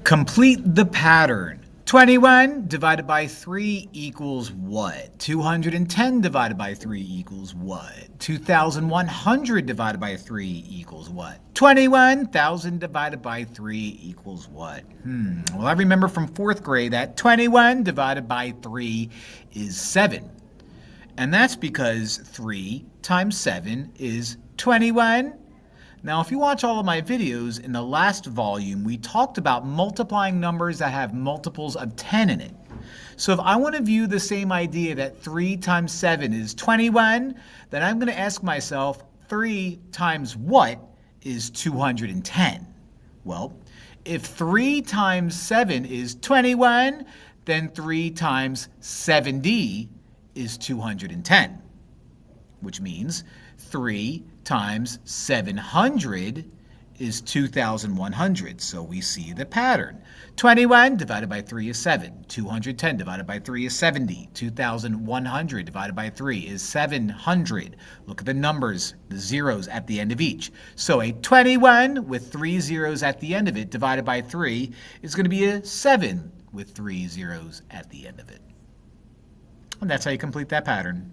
Complete the pattern. 21 divided by 3 equals what? 210 divided by 3 equals what? 2,100 divided by 3 equals what? 21,000 divided by 3 equals what? Well, I remember from 4th grade that 21 divided by 3 is 7. And that's because 3 times 7 is 21. Now, if you watch all of my videos in the last volume, we talked about multiplying numbers that have multiples of 10 in it. So if I want to view the same idea that 3 times 7 is 21, then I'm going to ask myself, 3 times what is 210? Well, if 3 times 7 is 21, then 3 times 70 is 210, which means 3 times 700 is 2,100. So we see the pattern. 21 divided by 3 is 7. 210 divided by 3 is 70. 2,100 divided by 3 is 700. Look at the numbers, the zeros at the end of each. So a 21 with 3 zeros at the end of it divided by 3 is going to be a 7 with 3 zeros at the end of it. And that's how you complete that pattern.